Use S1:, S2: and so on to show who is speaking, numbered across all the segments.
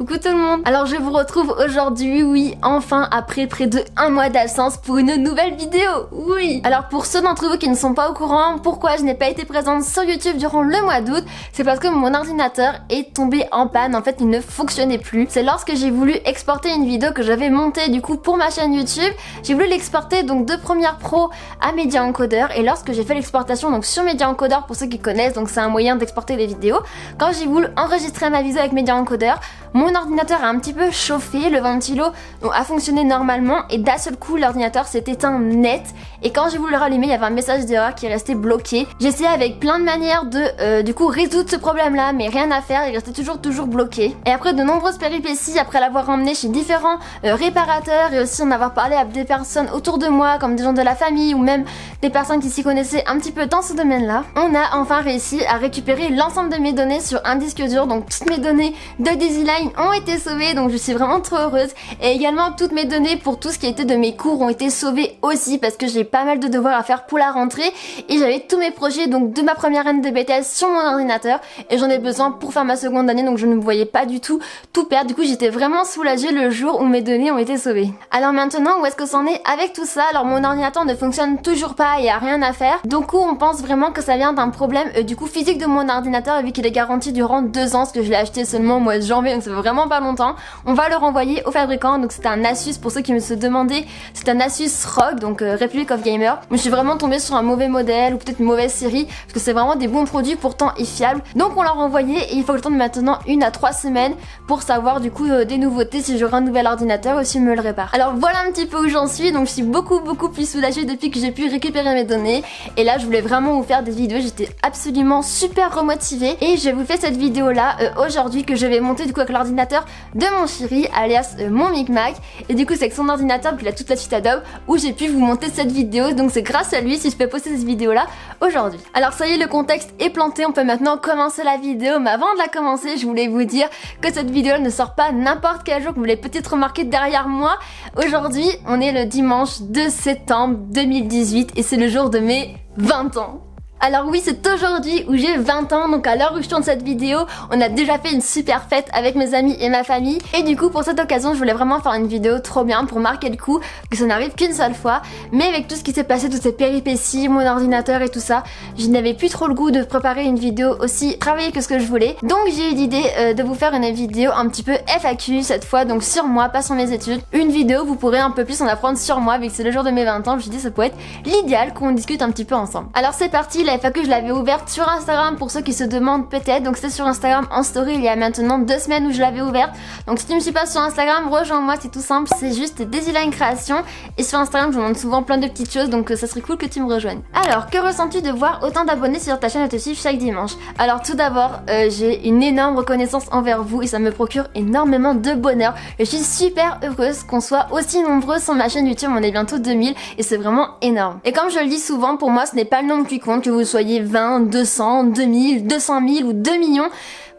S1: Coucou tout le monde. Alors je vous retrouve aujourd'hui, oui, enfin après près de 1 mois d'absence pour une nouvelle vidéo, oui. Alors pour ceux d'entre vous qui ne sont pas au courant, pourquoi je n'ai pas été présente sur YouTube durant le mois d'août, c'est parce que mon ordinateur est tombé en panne, en fait il ne fonctionnait plus. C'est lorsque j'ai voulu exporter une vidéo que j'avais montée du coup pour ma chaîne YouTube, j'ai voulu l'exporter donc de Premiere Pro à Media Encoder, et lorsque j'ai fait l'exportation donc sur Media Encoder, pour ceux qui connaissent, donc c'est un moyen d'exporter des vidéos, quand j'ai voulu enregistrer ma vidéo avec Media Encoder, mon ordinateur a un petit peu chauffé, le ventilo a fonctionné normalement et d'un seul coup l'ordinateur s'est éteint net, et quand j'ai voulu le rallumer il y avait un message d'erreur qui restait bloqué. J'ai essayé avec plein de manières de du coup résoudre ce problème là, mais rien à faire, il restait toujours bloqué. Et après de nombreuses péripéties, après l'avoir emmené chez différents réparateurs et aussi en avoir parlé à des personnes autour de moi comme des gens de la famille ou même des personnes qui s'y connaissaient un petit peu dans ce domaine là, on a enfin réussi à récupérer l'ensemble de mes données sur un disque dur. Donc toutes mes données de Daisyline ont été sauvées, donc je suis vraiment trop heureuse, et également toutes mes données pour tout ce qui était de mes cours ont été sauvées aussi parce que j'ai pas mal de devoirs à faire pour la rentrée et j'avais tous mes projets donc de ma première année de BTS sur mon ordinateur et j'en ai besoin pour faire ma seconde année, donc je ne me voyais pas du tout tout perdre. Du coup j'étais vraiment soulagée le jour où mes données ont été sauvées. Alors maintenant où est-ce que c'en est avec tout ça? Alors mon ordinateur ne fonctionne toujours pas, il n'y a rien à faire, donc on pense vraiment que ça vient d'un problème du coup physique de mon ordinateur, vu qu'il est garanti durant 2 ans, parce que je l'ai acheté seulement au mois de janvier, donc ça fait vraiment pas longtemps. On va le renvoyer au fabricant, donc c'est un Asus, pour ceux qui me se demandaient, c'est un Asus ROG, donc Republic of Gamer. Mais je suis vraiment tombée sur un mauvais modèle ou peut-être une mauvaise série, parce que c'est vraiment des bons produits pourtant et fiables. Donc on l'a renvoyé et il faut que je tente maintenant 1 à 3 semaines pour savoir du coup des nouveautés, si j'aurai un nouvel ordinateur ou si me le répare. Alors voilà un petit peu où j'en suis, donc je suis beaucoup plus soulagée depuis que j'ai pu récupérer mes données. Et là je voulais vraiment vous faire des vidéos, j'étais absolument super remotivée et je vous fais cette vidéo là aujourd'hui que je vais monter du coup avec l'ordinateur de mon chéri alias mon micmac, et du coup c'est avec son ordinateur qu'il a toute la suite Adobe où j'ai pu vous monter cette vidéo, donc c'est grâce à lui si je peux poster cette vidéo là aujourd'hui. Alors ça y est, le contexte est planté, on peut maintenant commencer la vidéo, mais avant de la commencer je voulais vous dire que cette vidéo ne sort pas n'importe quel jour, que vous l'avez peut-être remarqué derrière moi. Aujourd'hui on est le dimanche 2 septembre 2018 et c'est le jour de mes 20 ans. Alors oui, c'est aujourd'hui où j'ai 20 ans, donc à l'heure où je tourne cette vidéo, on a déjà fait une super fête avec mes amis et ma famille. Et du coup, pour cette occasion, je voulais vraiment faire une vidéo trop bien pour marquer le coup, que ça n'arrive qu'une seule fois. Mais avec tout ce qui s'est passé, toutes ces péripéties, mon ordinateur et tout ça, je n'avais plus trop le goût de préparer une vidéo aussi travaillée que ce que je voulais. Donc j'ai eu l'idée de vous faire une vidéo un petit peu FAQ cette fois, donc sur moi, pas sur mes études. Une vidéo où vous pourrez un peu plus en apprendre sur moi, vu que c'est le jour de mes 20 ans, je me suis dit ça pourrait être l'idéal qu'on discute un petit peu ensemble. Alors c'est parti. La FAQ je l'avais ouverte sur Instagram pour ceux qui se demandent peut-être, donc c'était sur Instagram en story il y a maintenant 2 semaines où je l'avais ouverte. Donc si tu me suis pas sur Instagram, rejoins-moi, c'est tout simple, c'est juste Daisyline Création, et sur Instagram je vous montre souvent plein de petites choses, donc ça serait cool que tu me rejoignes. Alors que ressens-tu de voir autant d'abonnés sur ta chaîne et te suivre chaque dimanche? Alors tout d'abord j'ai une énorme reconnaissance envers vous et ça me procure énormément de bonheur. Je suis super heureuse qu'on soit aussi nombreux sur ma chaîne YouTube, on est bientôt 2000 et c'est vraiment énorme. Et comme je le dis souvent, pour moi ce n'est pas le nombre qui compte, que vous soyez 20, 200, 2000, 200 000 ou 2 millions.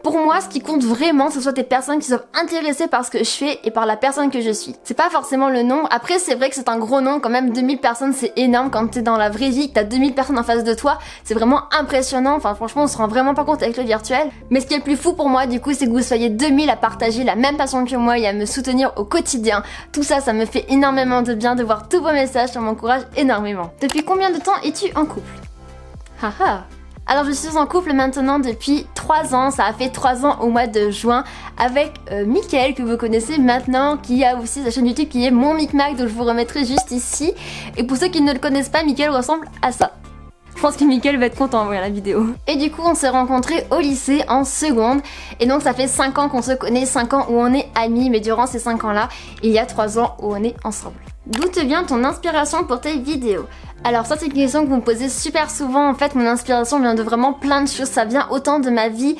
S1: Pour moi, ce qui compte vraiment, ce soit des personnes qui sont intéressées par ce que je fais et par la personne que je suis. C'est pas forcément le nombre. Après, c'est vrai que c'est un gros nombre quand même. 2000 personnes, c'est énorme quand t'es dans la vraie vie, que t'as 2000 personnes en face de toi. C'est vraiment impressionnant. Enfin, franchement, on se rend vraiment pas compte avec le virtuel. Mais ce qui est le plus fou pour moi, du coup, c'est que vous soyez 2000 à partager la même passion que moi et à me soutenir au quotidien. Tout ça, ça me fait énormément de bien de voir tous vos messages. Ça m'encourage énormément. Depuis combien de temps es-tu en couple? Haha. Alors je suis en couple maintenant depuis 3 ans, ça a fait 3 ans au mois de juin avec Mickaël, que vous connaissez maintenant, qui a aussi sa chaîne YouTube qui est mon micmac, donc je vous remettrai juste ici. Et pour ceux qui ne le connaissent pas, Mickaël ressemble à ça. Je pense que Mickaël va être content en voyant la vidéo. Et du coup on s'est rencontrés au lycée en seconde, et donc ça fait 5 ans qu'on se connaît, 5 ans où on est amis, mais durant ces 5 ans là, il y a 3 ans où on est ensemble. D'où te vient ton inspiration pour tes vidéos? Alors ça c'est une question que vous me posez super souvent. En fait mon inspiration vient de vraiment plein de choses, ça vient autant de ma vie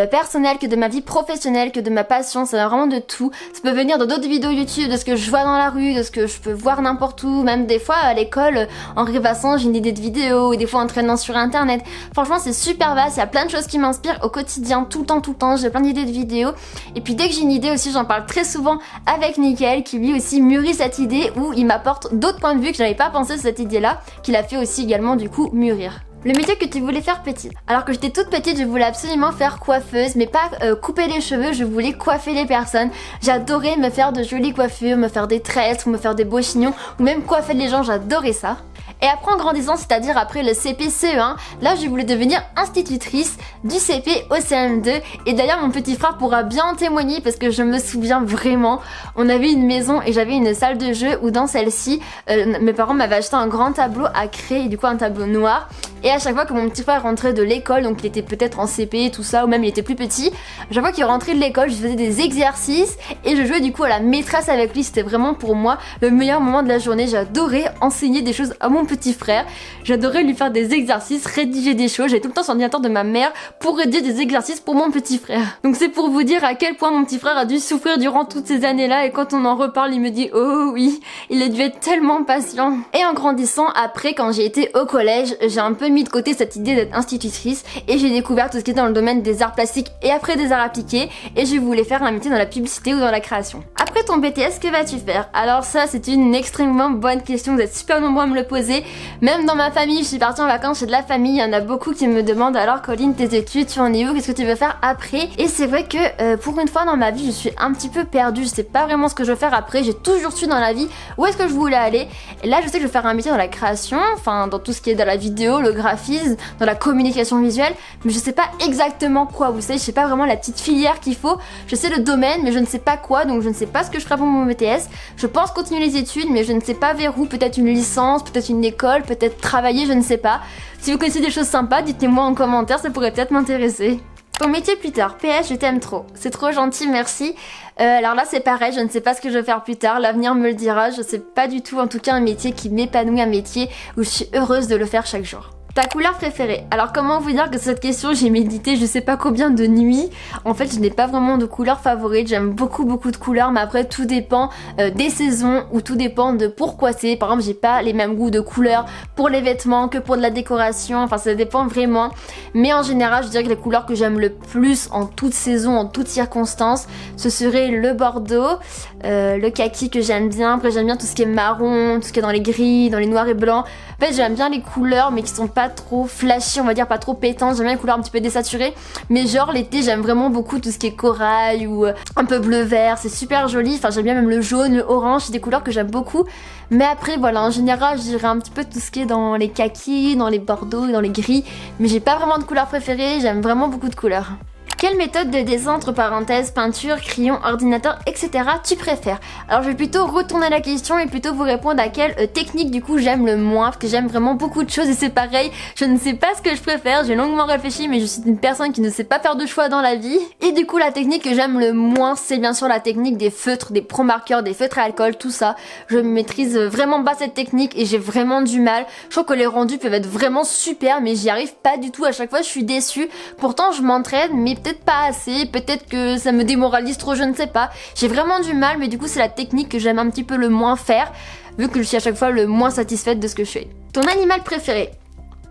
S1: personnelle que de ma vie professionnelle, que de ma passion, ça vient vraiment de tout. Ça peut venir de d'autres vidéos YouTube, de ce que je vois dans la rue, de ce que je peux voir n'importe où, même des fois à l'école, en rêvassant j'ai une idée de vidéo, ou des fois en traînant sur internet. Franchement c'est super vaste, il y a plein de choses qui m'inspirent au quotidien, tout le temps, j'ai plein d'idées de vidéos. Et puis dès que j'ai une idée aussi, j'en parle très souvent avec Mickaël, qui lui aussi mûrit cette idée, où il m'apporte d'autres points de vue que j'avais pas pensé sur cette idée là, qu'il a fait aussi également du coup mûrir. Le métier que tu voulais faire petite. Alors que j'étais toute petite, je voulais absolument faire coiffeuse, mais pas couper les cheveux, je voulais coiffer les personnes. J'adorais me faire de jolies coiffures, me faire des tresses, ou me faire des beaux chignons, ou même coiffer les gens, j'adorais ça. Et après en grandissant, c'est-à-dire après le CP CE1, là je voulais devenir institutrice du CP au CM2. Et d'ailleurs mon petit frère pourra bien en témoigner parce que je me souviens vraiment, on avait une maison et j'avais une salle de jeu où dans celle-ci, mes parents m'avaient acheté un grand tableau à créer, du coup un tableau noir. Et à chaque fois que mon petit frère rentrait de l'école, donc il était peut-être en CP, tout ça, ou même il était plus petit, à chaque fois qu'il rentrait de l'école, je faisais des exercices et je jouais du coup à la maîtresse avec lui. C'était vraiment pour moi le meilleur moment de la journée. J'adorais enseigner des choses à mon petit frère. J'adorais lui faire des exercices, rédiger des choses. J'avais tout le temps son ordinateur de ma mère pour rédiger des exercices pour mon petit frère. Donc c'est pour vous dire à quel point mon petit frère a dû souffrir durant toutes ces années-là. Et quand on en reparle, il me dit « Oh oui, il a dû être tellement patient ». Et en grandissant, après, quand j'ai été au collège, j'ai un peu mis de côté cette idée d'être institutrice et j'ai découvert tout ce qui était dans le domaine des arts plastiques et après des arts appliqués et je voulais faire un métier dans la publicité ou dans la création. Après ton BTS, que vas-tu faire? Alors ça, c'est une extrêmement bonne question, vous êtes super nombreux à me le poser. Même dans ma famille, je suis partie en vacances chez de la famille, il y en a beaucoup qui me demandent alors Colline, tes études, tu en es où? Qu'est-ce que tu veux faire après? Et c'est vrai que pour une fois dans ma vie, je suis un petit peu perdue, je sais pas vraiment ce que je veux faire après, j'ai toujours su dans la vie où est-ce que je voulais aller. Et là, je sais que je vais faire un métier dans la création, enfin dans tout ce qui est de la vidéo, le graphisme, dans la communication visuelle, mais je sais pas exactement quoi, vous savez, je sais pas vraiment la petite filière qu'il faut, je sais le domaine, mais je ne sais pas quoi, donc je ne sais pas ce que je ferai pour mon BTS. Je pense continuer les études, mais je ne sais pas vers où, peut-être une licence, peut-être une école, peut-être travailler, je ne sais pas. Si vous connaissez des choses sympas, dites-les-moi en commentaire, ça pourrait peut-être m'intéresser. Ton métier plus tard, PS, je t'aime trop. C'est trop gentil, merci. Alors là, c'est pareil, je ne sais pas ce que je vais faire plus tard, l'avenir me le dira, je sais pas du tout, en tout cas un métier qui m'épanouit, un métier où je suis heureuse de le faire chaque jour. Ta couleur préférée? Alors comment vous dire que cette question j'ai médité je sais pas combien de nuits. En fait je n'ai pas vraiment de couleur favorite, j'aime beaucoup de couleurs mais après tout dépend des saisons ou tout dépend de pourquoi c'est. Par exemple j'ai pas les mêmes goûts de couleurs pour les vêtements que pour de la décoration, enfin ça dépend vraiment. Mais en général je dirais que les couleurs que j'aime le plus en toute saison, en toutes circonstances, ce serait le bordeaux, le kaki que j'aime bien, après j'aime bien tout ce qui est marron, tout ce qui est dans les gris, dans les noirs et blancs. En fait j'aime bien les couleurs mais qui sont pas trop flashy, on va dire, pas trop pétantes. J'aime bien les couleurs un petit peu désaturées, mais genre l'été j'aime vraiment beaucoup tout ce qui est corail ou un peu bleu vert, c'est super joli. Enfin j'aime bien même le jaune, le orange, c'est des couleurs que j'aime beaucoup. Mais après voilà, en général je dirais un petit peu tout ce qui est dans les kakis, dans les bordeaux, dans les gris, mais j'ai pas vraiment de couleur préférée, j'aime vraiment beaucoup de couleurs. Quelle méthode de dessin, entre parenthèses, peinture, crayon, ordinateur, etc. tu préfères? Alors je vais plutôt retourner la question et plutôt vous répondre à quelle technique du coup j'aime le moins, parce que j'aime vraiment beaucoup de choses et c'est pareil, je ne sais pas ce que je préfère, j'ai longuement réfléchi mais je suis une personne qui ne sait pas faire de choix dans la vie. Et du coup la technique que j'aime le moins c'est bien sûr la technique des feutres, des pro-marqueurs, des feutres à alcool, tout ça. Je maîtrise vraiment pas cette technique et j'ai vraiment du mal. Je trouve que les rendus peuvent être vraiment super mais j'y arrive pas du tout, à chaque fois je suis déçue. Pourtant je m'entraîne mais peut-être pas assez, peut-être que ça me démoralise trop, je ne sais pas. J'ai vraiment du mal mais du coup c'est la technique que j'aime un petit peu le moins faire vu que je suis à chaque fois le moins satisfaite de ce que je fais. Ton animal préféré?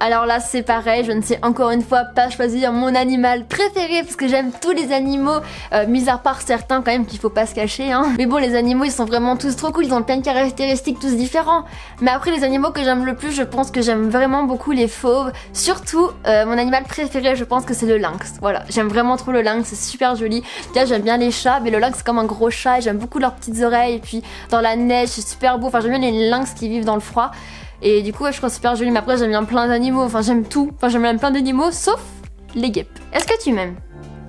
S1: Alors là c'est pareil, je ne sais encore une fois pas choisir mon animal préféré parce que j'aime tous les animaux, mis à part certains quand même qu'il faut pas se cacher hein. Mais bon les animaux ils sont vraiment tous trop cool, ils ont plein de caractéristiques tous différents. Mais après les animaux que j'aime le plus, je pense que j'aime vraiment beaucoup les fauves. Surtout mon animal préféré je pense que c'est le lynx. Voilà, j'aime vraiment trop le lynx, c'est super joli. Déjà j'aime bien les chats, mais le lynx c'est comme un gros chat et j'aime beaucoup leurs petites oreilles. Et puis dans la neige c'est super beau, enfin j'aime bien les lynx qui vivent dans le froid. Et du coup ouais, je trouve super joli, mais après j'aime bien plein d'animaux, enfin j'aime tout, enfin j'aime même plein d'animaux sauf les guêpes. Est-ce que tu m'aimes?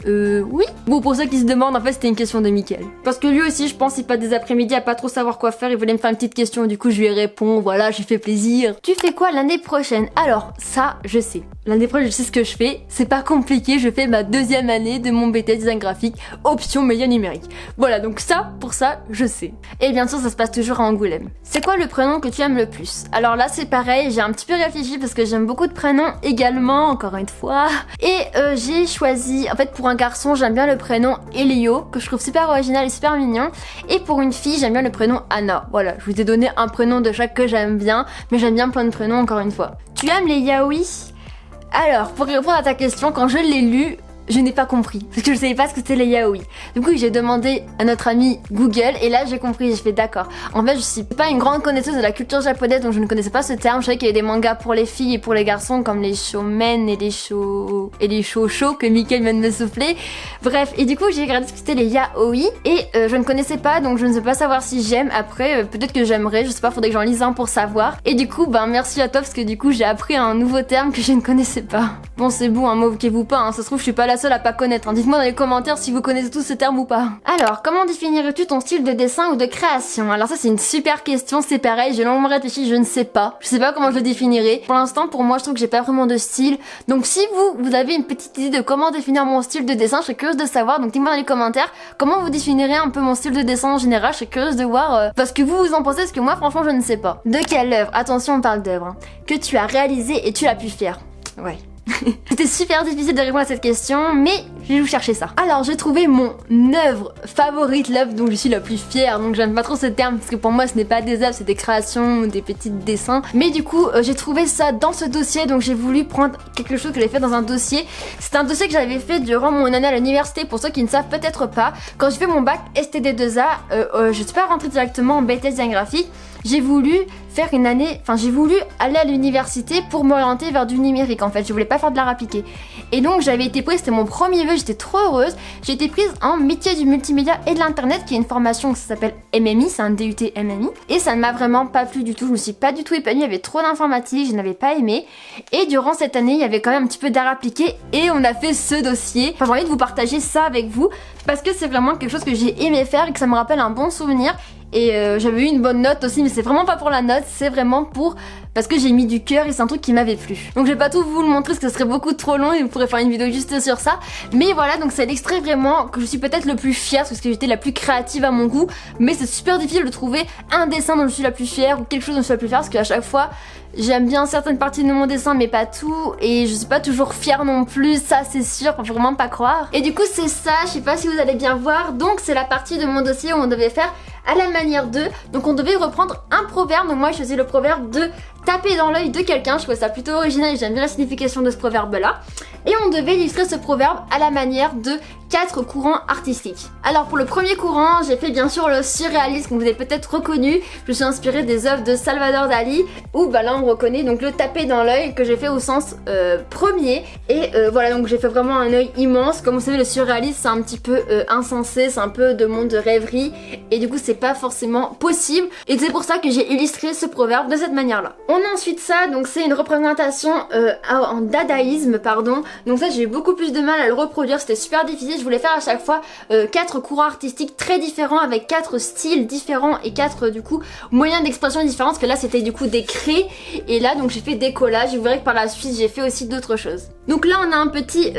S1: Oui. Bon, pour ceux qui se demandent, en fait c'était une question de Mickaël. Parce que lui aussi je pense il passe des après-midi à pas trop savoir quoi faire, il voulait me faire une petite question, du coup je lui réponds, voilà, j'ai fait plaisir. Tu fais quoi l'année prochaine? Alors ça je sais. L'année prochaine je sais ce que je fais, c'est pas compliqué, je fais ma deuxième année de mon BTS design graphique, option média numérique. Voilà, donc ça, pour ça, je sais. Et bien sûr ça se passe toujours à Angoulême. C'est quoi le prénom que tu aimes le plus? Alors là c'est pareil, j'ai un petit peu réfléchi parce que j'aime beaucoup de prénoms également, encore une fois. Et j'ai choisi, en fait pour un garçon j'aime bien le prénom Elio, que je trouve super original et super mignon. Et pour une fille j'aime bien le prénom Anna. Voilà, je vous ai donné un prénom de chaque que j'aime bien, mais j'aime bien plein de prénoms encore une fois. Tu aimes les yaoi? Alors, pour répondre à ta question, quand je l'ai lu, je n'ai pas compris, parce que je savais pas ce que c'était les yaoi. Du coup, j'ai demandé à notre ami Google, et là j'ai compris, j'ai fait d'accord. En fait, je suis pas une grande connaisseuse de la culture japonaise, donc je ne connaissais pas ce terme. Je savais qu'il y avait des mangas pour les filles et pour les garçons, comme les shomen et les shoujo que Mickaël vient de me souffler. Bref, et du coup, j'ai regardé ce que c'était les yaoi, et je ne connaissais pas, donc je ne sais pas savoir si j'aime. Après, peut-être que j'aimerais, je sais pas, faudrait que j'en lise un pour savoir. Et du coup, ben merci à toi, parce que du coup, j'ai appris un nouveau terme que je ne connaissais pas. Bon, c'est bon, hein, moquez-vous pas, hein, ça se trouve, je suis pas la seule à pas connaître. Hein. Dites-moi dans les commentaires si vous connaissez tous ce terme ou pas. Alors, comment définirais-tu ton style de dessin ou de création? Alors ça, c'est une super question, c'est pareil, j'ai longuement réfléchi, je ne sais pas. Je sais pas comment je le définirais. Pour l'instant, pour moi, je trouve que j'ai pas vraiment de style. Donc si vous avez une petite idée de comment définir mon style de dessin, je serais curieuse de savoir. Donc dites-moi dans les commentaires comment vous définirez un peu mon style de dessin en général. Je serais curieuse de voir parce que vous en pensez, parce que moi, franchement, je ne sais pas. De quelle œuvre, attention, on parle d'œuvre, hein, que tu as réalisé et tu l'as pu faire? Ouais. C'était super difficile de répondre à cette question, mais je vais vous chercher ça. Alors, j'ai trouvé mon œuvre favorite, l'œuvre dont je suis la plus fière. Donc, j'aime pas trop ce terme parce que pour moi, ce n'est pas des œuvres, c'est des créations, des petits dessins. Mais du coup, j'ai trouvé ça dans ce dossier, donc j'ai voulu prendre quelque chose que j'avais fait dans un dossier. C'est un dossier que j'avais fait durant mon année à l'université. Pour ceux qui ne savent peut-être pas, quand j'ai fait mon bac STD2A, je suis pas rentrée directement en BTS design graphique. J'ai voulu faire une année, enfin j'ai voulu aller à l'université pour m'orienter vers du numérique en fait, je voulais pas faire de l'art appliqué. Et donc j'avais été prise, c'était mon premier vœu, j'étais trop heureuse, j'ai été prise en métier du multimédia et de l'internet qui est une formation qui s'appelle MMI, c'est un DUT MMI. Et ça ne m'a vraiment pas plu du tout, je me suis pas du tout épanouie, il y avait trop d'informatique, je n'avais pas aimé. Et durant cette année, il y avait quand même un petit peu d'art appliqué et on a fait ce dossier. Enfin j'ai envie de vous partager ça avec vous parce que c'est vraiment quelque chose que j'ai aimé faire et que ça me rappelle un bon souvenir. Et j'avais eu une bonne note aussi, mais c'est vraiment pas pour la note, c'est vraiment pour... parce que j'ai mis du cœur et c'est un truc qui m'avait plu. Donc je vais pas tout vous le montrer parce que ce serait beaucoup trop long et vous pourrez faire une vidéo juste sur ça. Mais voilà, donc c'est l'extrait vraiment que je suis peut-être le plus fière parce que j'étais la plus créative à mon goût. Mais c'est super difficile de trouver un dessin dont je suis la plus fière ou quelque chose dont je suis la plus fière parce qu'à chaque fois... j'aime bien certaines parties de mon dessin mais pas tout et je suis pas toujours fière non plus, ça c'est sûr, faut vraiment pas croire. Et du coup c'est ça, je sais pas si vous allez bien voir, donc c'est la partie de mon dossier où on devait faire à la manière de, donc on devait reprendre un proverbe, donc moi je choisis le proverbe de taper dans l'œil de quelqu'un, je trouve ça plutôt original et j'aime bien la signification de ce proverbe là. Et on devait illustrer ce proverbe à la manière de 4 courants artistiques. Alors pour le premier courant, j'ai fait bien sûr le surréalisme que vous avez peut-être reconnu. Je suis inspirée des œuvres de Salvador Dali où bah là on reconnaît donc le taper dans l'œil que j'ai fait au sens premier. Et voilà, donc j'ai fait vraiment un œil immense. Comme vous savez, le surréalisme c'est un petit peu insensé, c'est un peu de monde de rêverie et du coup c'est pas forcément possible. Et c'est pour ça que j'ai illustré ce proverbe de cette manière là. On a ensuite ça, donc c'est une représentation en dadaïsme, pardon. Donc ça j'ai eu beaucoup plus de mal à le reproduire, c'était super difficile. Je voulais faire à chaque fois 4 courants artistiques très différents avec 4 styles différents et 4 du coup moyens d'expression différents parce que là c'était du coup des craies et là donc j'ai fait des collages. Vous verrez que par la suite j'ai fait aussi d'autres choses. Donc là on a un petit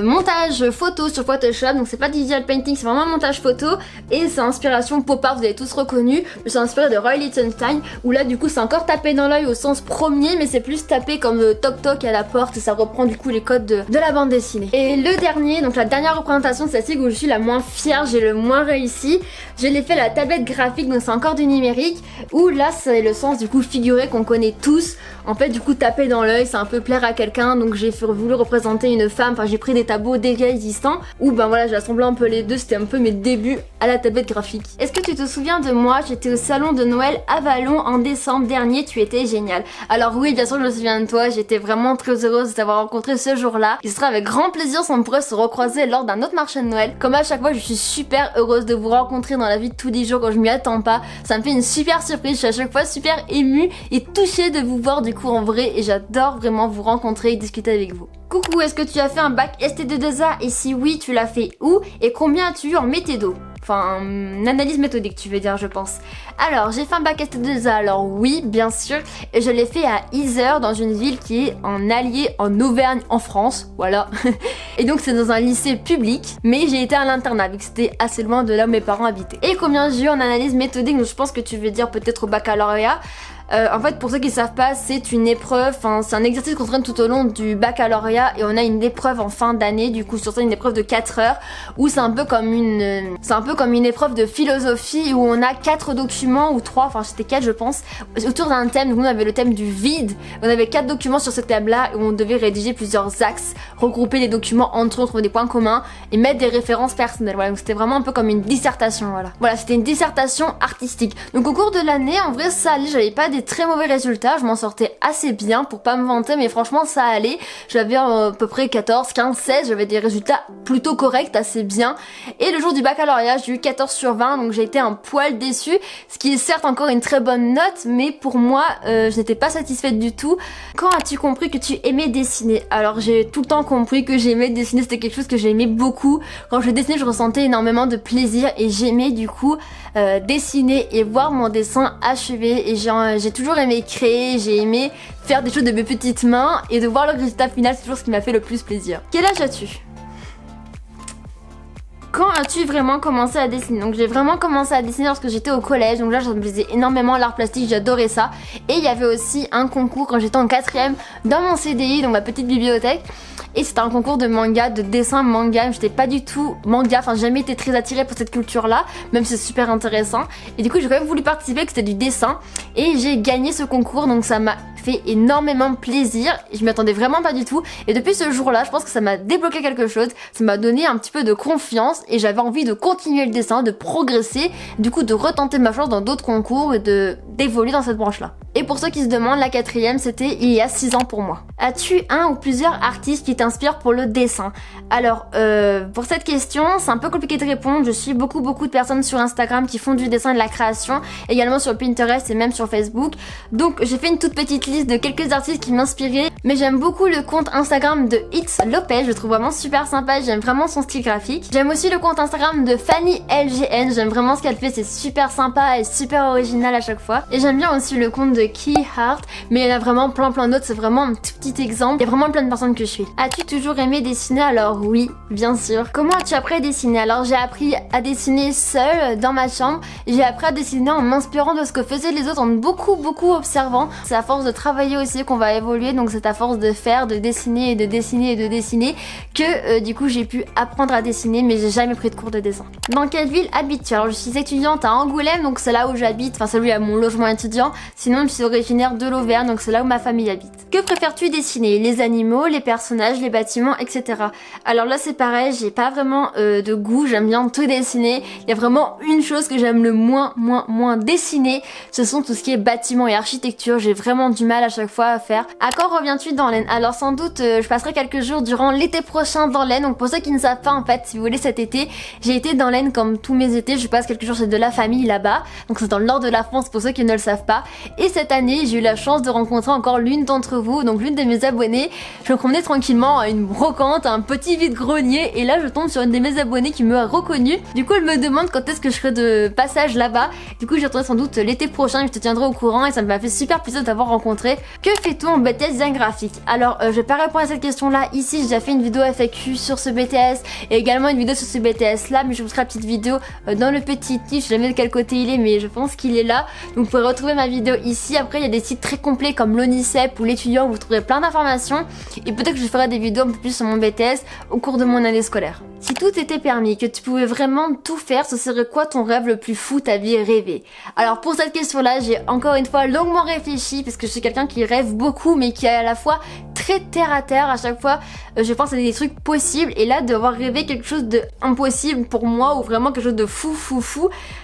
S1: montage photo sur Photoshop, donc c'est pas digital painting, c'est vraiment un montage photo et c'est inspiration pop art, vous avez tous reconnu. Je me suis inspirée de Roy Lichtenstein où là du coup c'est encore tapé dans l'œil au sens premier mais c'est plus tapé comme toc toc à la porte et ça reprend du coup les codes de la bande dessinée. Et le dernier, donc la dernière représentation, c'est celle où je suis la moins fière, j'ai le moins réussi. Je l'ai fait à la tablette graphique, donc c'est encore du numérique, où là c'est le sens du coup figuré qu'on connaît tous. En fait du coup taper dans l'œil, c'est un peu plaire à quelqu'un, donc j'ai voulu représenter une femme, enfin j'ai pris des tableaux déjà existants, où ben voilà j'ai assemblé un peu les deux, c'était un peu mes débuts à la tablette graphique. Est-ce que tu te souviens de moi? J'étais au salon de Noël à Vallon en décembre dernier, tu étais génial. Alors oui, bien sûr je me souviens de toi, j'étais vraiment très heureuse de t'avoir rencontré ce jour-là. Il sera avec grand plaisir si on pourrait se recroiser lors d'un autre marché de Noël. Comme à chaque fois, je suis super heureuse de vous rencontrer dans la vie de tous les jours quand je m'y attends pas. Ça me fait une super surprise, je suis à chaque fois super émue et touchée de vous voir du coup en vrai et j'adore vraiment vous rencontrer et discuter avec vous. Coucou, est-ce que tu as fait un bac STD2A et si oui, tu l'as fait où et combien as-tu eu en méthodo? Enfin, une analyse méthodique, tu veux dire, je pense. Alors, j'ai fait un bac ST2A, alors oui, bien sûr, et je l'ai fait à Yzeure, dans une ville qui est en Allier, en Auvergne, en France, voilà. Et donc, c'est dans un lycée public, mais j'ai été à l'internat, vu que c'était assez loin de là où mes parents habitaient. Et combien j'ai eu en analyse méthodique, donc je pense que tu veux dire peut-être au baccalauréat. En fait, pour ceux qui savent pas, c'est une épreuve, c'est un exercice qu'on traîne tout au long du baccalauréat et on a une épreuve en fin d'année, du coup sur ça une épreuve de 4 heures où c'est un peu comme une épreuve de philosophie où on a 4 documents ou 3, enfin c'était 4 je pense, autour d'un thème. Donc on avait le thème du vide, on avait 4 documents sur ce thème là où on devait rédiger plusieurs axes, regrouper les documents entre eux, trouver des points communs et mettre des références personnelles. Voilà, donc c'était vraiment un peu comme une dissertation, voilà, c'était une dissertation artistique. Donc au cours de l'année, en vrai ça allait, j'avais pas des très mauvais résultats, je m'en sortais assez bien pour pas me vanter, mais franchement ça allait. J'avais à peu près 14, 15, 16, j'avais des résultats plutôt corrects, assez bien. Et le jour du baccalauréat, j'ai eu 14 sur 20, donc j'ai été un poil déçue, ce qui est certes encore une très bonne note, mais pour moi, je n'étais pas satisfaite du tout. Quand as-tu compris que tu aimais dessiner? Alors j'ai tout le temps compris que j'aimais dessiner, c'était quelque chose que j'aimais beaucoup. Quand je dessinais, je ressentais énormément de plaisir et j'aimais du coup dessiner et voir mon dessin achevé. Et j'ai toujours aimé créer, j'ai aimé faire des choses de mes petites mains et de voir le résultat final, c'est toujours ce qui m'a fait le plus plaisir. Quel âge as-tu? Quand as-tu vraiment commencé à dessiner? Donc j'ai vraiment commencé à dessiner lorsque j'étais au collège, donc là ça me plaisait énormément l'art plastique, j'adorais ça. Et il y avait aussi un concours quand j'étais en 4ème dans mon CDI, dans ma petite bibliothèque. Et c'était un concours de manga, de dessin manga. J'étais pas du tout manga, enfin j'ai jamais été très attirée pour cette culture là, même si c'est super intéressant. Et du coup j'ai quand même voulu participer, que c'était du dessin. Et j'ai gagné ce concours, donc ça m'a fait énormément plaisir. Je m'y attendais vraiment pas du tout. Et depuis ce jour-là, je pense que ça m'a débloqué quelque chose. Ça m'a donné un petit peu de confiance et j'avais envie de continuer le dessin, de progresser, du coup de retenter ma chance dans d'autres concours et d'évoluer dans cette branche-là. Et pour ceux qui se demandent, la 4ème, c'était il y a 6 ans pour moi. As-tu un ou plusieurs artistes qui t'inspirent pour le dessin? Alors, pour cette question, c'est un peu compliqué de répondre. Je suis beaucoup de personnes sur Instagram qui font du dessin et de la création, également sur Pinterest et même sur Facebook. Donc, j'ai fait une toute petite liste de quelques artistes qui m'inspiraient, mais j'aime beaucoup le compte Instagram de It's Lopez, je le trouve vraiment super sympa, j'aime vraiment son style graphique. J'aime aussi le compte Instagram de Fanny LGN, j'aime vraiment ce qu'elle fait, c'est super sympa et super original à chaque fois. Et j'aime bien aussi le compte de Key Heart, mais il y en a vraiment plein d'autres, c'est vraiment un tout petit exemple. Il y a vraiment plein de personnes que je suis. As-tu toujours aimé dessiner? Alors oui, bien sûr. Comment as-tu appris à dessiner? Alors j'ai appris à dessiner seule dans ma chambre, j'ai appris à dessiner en m'inspirant de ce que faisaient les autres, en beaucoup observant. C'est à force de travailler aussi qu'on va évoluer, donc c'est à force de faire, de dessiner et de dessiner et de dessiner que du coup j'ai pu apprendre à dessiner, mais j'ai jamais pris de cours de dessin. Dans quelle ville habites-tu? Alors je suis étudiante à Angoulême, donc c'est là où j'habite, enfin c'est là où il y a mon logement étudiant. Sinon je suis originaire de l'Auvergne, donc c'est là où ma famille habite. Que préfères-tu dessiner? Les animaux, les personnages, les bâtiments, etc. Alors là c'est pareil, j'ai pas vraiment de goût, j'aime bien tout dessiner. Il y a vraiment une chose que j'aime le moins dessiner, ce sont tout ce qui est bâtiments et architecture. J'ai vraiment du mal à chaque fois à faire. À quand reviens-tu dans l'Aisne? Alors sans doute je passerai quelques jours durant l'été prochain dans l'Aisne. Donc pour ceux qui ne savent pas, en fait, si vous voulez, cet été j'ai été dans l'Aisne comme tous mes étés, je passe quelques jours chez de la famille là-bas, donc c'est dans le nord de la France pour ceux qui ne le savent pas. Et cette année j'ai eu la chance de rencontrer encore l'une d'entre vous, donc l'une de mes abonnées. Je me promenais tranquillement à une brocante, à un petit vide-grenier, et là je tombe sur une de mes abonnées qui me a reconnue. Du coup elle me demande quand est-ce que je serai de passage là-bas. Du coup j'y retournerai sans doute l'été prochain, je te tiendrai au courant et ça m'a fait super plaisir d'avoir rencontré. Que fais-tu en BTS design graphique? Alors je vais pas répondre à cette question là ici, j'ai déjà fait une vidéo FAQ sur ce BTS et également une vidéo sur ce BTS là, mais je vous ferai la petite vidéo dans le petit titre, je sais jamais de quel côté il est, mais je pense qu'il est là, donc vous pourrez retrouver ma vidéo ici. Après il y a des sites très complets comme l'ONICEP ou l'étudiant où vous trouverez plein d'informations et peut-être que je ferai des vidéos un peu plus sur mon BTS au cours de mon année scolaire. Si tout était permis, que tu pouvais vraiment tout faire, ce serait quoi ton rêve le plus fou, ta vie rêvée? Alors pour cette question-là, j'ai encore une fois longuement réfléchi parce que je suis quelqu'un qui rêve beaucoup mais qui est à la fois très terre à terre. À chaque fois, je pense à des trucs possibles et là, d'avoir rêvé quelque chose de impossible pour moi ou vraiment quelque chose de fou,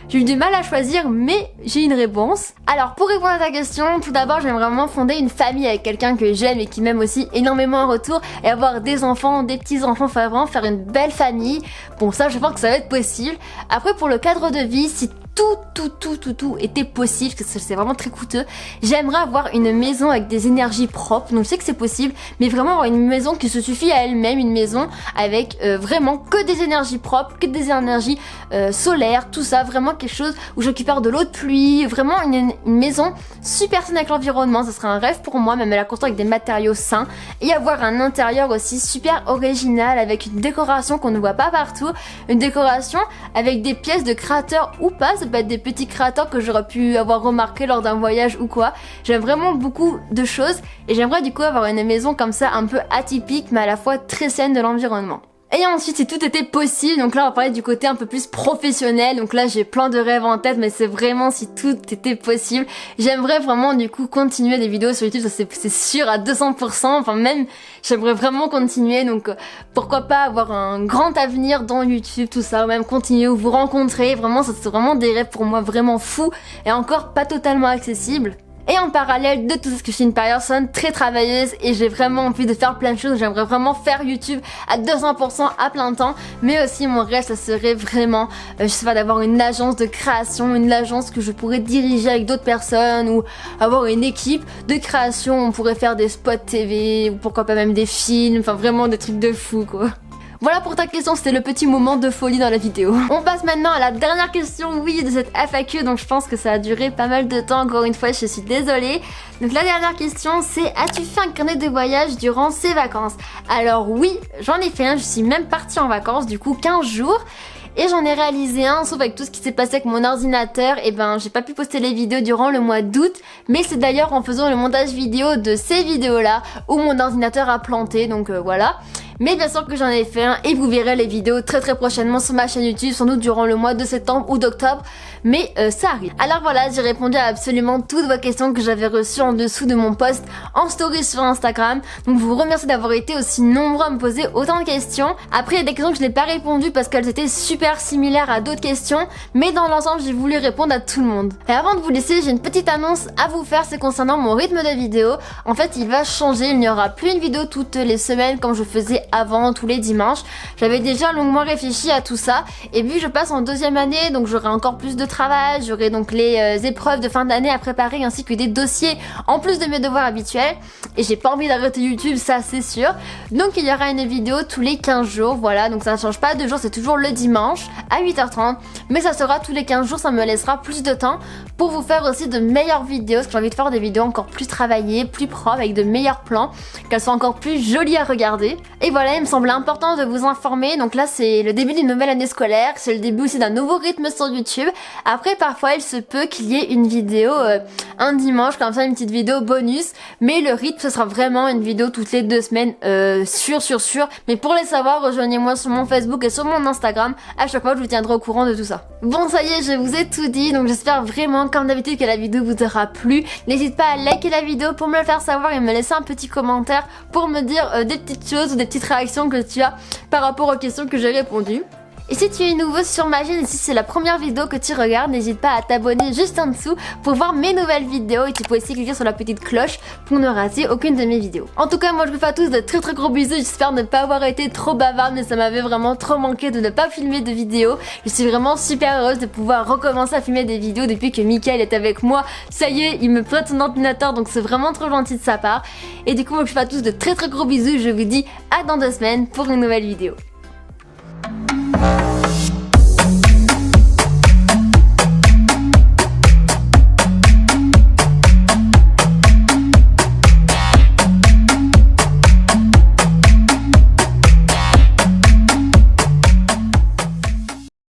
S1: j'ai eu du mal à choisir, mais j'ai une réponse. Alors pour répondre à ta question, tout d'abord, j'aimerais vraiment fonder une famille avec quelqu'un que j'aime et qui m'aime aussi énormément en retour et avoir des enfants, des petits-enfants, enfin vraiment faire une belle famille. Bon, ça, je pense que ça va être possible. Après, pour le cadre de vie, si tout était possible, parce que c'est vraiment très coûteux, j'aimerais avoir une maison avec des énergies propres. Donc je sais que c'est possible, mais vraiment avoir une maison qui se suffit à elle-même, une maison avec vraiment que des énergies propres, que des énergies solaires, tout ça, vraiment quelque chose où je récupère de l'eau de pluie, vraiment une maison super saine avec l'environnement. Ça serait un rêve pour moi, même la construire avec des matériaux sains et avoir un intérieur aussi super original avec une décoration qu'on ne voit pas partout, une décoration avec des pièces de créateurs ou pas. Ça ça peut être des petits créateurs que j'aurais pu avoir remarqué lors d'un voyage ou quoi. J'aime vraiment beaucoup de choses et j'aimerais du coup avoir une maison comme ça un peu atypique mais à la fois très saine de l'environnement. Et ensuite, si tout était possible, donc là on va parler du côté un peu plus professionnel, donc là j'ai plein de rêves en tête, mais c'est vraiment si tout était possible. J'aimerais vraiment du coup continuer des vidéos sur YouTube, ça c'est sûr à 200%, enfin même j'aimerais vraiment continuer, donc pourquoi pas avoir un grand avenir dans YouTube, tout ça, ou même continuer ou vous rencontrer, vraiment ça c'est vraiment des rêves pour moi vraiment fous et encore pas totalement accessibles. Et en parallèle de tout ça, que je suis une personne très travailleuse et j'ai vraiment envie de faire plein de choses. J'aimerais vraiment faire YouTube à 200% à plein temps. Mais aussi mon rêve, ça serait vraiment, je sais pas, d'avoir une agence de création, une agence que je pourrais diriger avec d'autres personnes ou avoir une équipe de création. On pourrait faire des spots TV ou pourquoi pas même des films, enfin vraiment des trucs de fou quoi. Voilà pour ta question, c'était le petit moment de folie dans la vidéo. On passe maintenant à la dernière question, oui, de cette FAQ, donc je pense que ça a duré pas mal de temps, encore une fois, je suis désolée. Donc la dernière question, c'est as-tu fait un carnet de voyage durant ces vacances? Alors oui, j'en ai fait un, je suis même partie en vacances, du coup 15 jours. Et j'en ai réalisé un, sauf avec tout ce qui s'est passé avec mon ordinateur, et ben j'ai pas pu poster les vidéos durant le mois d'août, mais c'est d'ailleurs en faisant le montage vidéo de ces vidéos-là où mon ordinateur a planté, donc voilà. Mais bien sûr que j'en ai fait un et vous verrez les vidéos très prochainement sur ma chaîne YouTube, sans doute durant le mois de septembre ou d'octobre, mais ça arrive. Alors voilà, j'ai répondu à absolument toutes vos questions que j'avais reçues en dessous de mon post en story sur Instagram, donc je vous remercie d'avoir été aussi nombreux à me poser autant de questions. Après il y a des questions que je n'ai pas répondu parce qu'elles étaient super similaires à d'autres questions, mais dans l'ensemble j'ai voulu répondre à tout le monde. Et avant de vous laisser, j'ai une petite annonce à vous faire, c'est concernant mon rythme de vidéo. En fait il va changer, il n'y aura plus une vidéo toutes les semaines comme je faisais avant, tous les dimanches. J'avais déjà longuement réfléchi à tout ça et vu que je passe en deuxième année, donc j'aurai encore plus de travail, j'aurai donc les épreuves de fin d'année à préparer ainsi que des dossiers en plus de mes devoirs habituels et j'ai pas envie d'arrêter YouTube, ça c'est sûr. Donc il y aura une vidéo tous les 15 jours, voilà, donc ça ne change pas de jour, c'est toujours le dimanche à 8h30, mais ça sera tous les 15 jours, ça me laissera plus de temps pour vous faire aussi de meilleures vidéos, parce que j'ai envie de faire des vidéos encore plus travaillées, plus propres, avec de meilleurs plans, qu'elles soient encore plus jolies à regarder. Et voilà, il me semblait important de vous informer, donc là c'est le début d'une nouvelle année scolaire, c'est le début aussi d'un nouveau rythme sur YouTube. Après parfois il se peut qu'il y ait une vidéo un dimanche, comme ça une petite vidéo bonus, mais le rythme ce sera vraiment une vidéo toutes les 2 semaines, sûr. Mais pour les savoir, rejoignez-moi sur mon Facebook et sur mon Instagram, à chaque fois je vous tiendrai au courant de tout ça. Bon ça y est, je vous ai tout dit, donc j'espère vraiment comme d'habitude que la vidéo vous aura plu. N'hésite pas à liker la vidéo pour me le faire savoir et me laisser un petit commentaire pour me dire des petites choses ou des petites réactions que tu as par rapport aux questions que j'ai répondues. Et si tu es nouveau sur ma chaîne et si c'est la première vidéo que tu regardes, n'hésite pas à t'abonner juste en dessous pour voir mes nouvelles vidéos et tu peux aussi cliquer sur la petite cloche pour ne rater aucune de mes vidéos. En tout cas, moi je vous fais à tous de très gros bisous, j'espère ne pas avoir été trop bavarde mais ça m'avait vraiment trop manqué de ne pas filmer de vidéos. Je suis vraiment super heureuse de pouvoir recommencer à filmer des vidéos depuis que Mickaël est avec moi. Ça y est, il me prête son ordinateur donc c'est vraiment trop gentil de sa part. Et du coup, moi je vous fais à tous de très gros bisous, je vous dis à dans 2 semaines pour une nouvelle vidéo.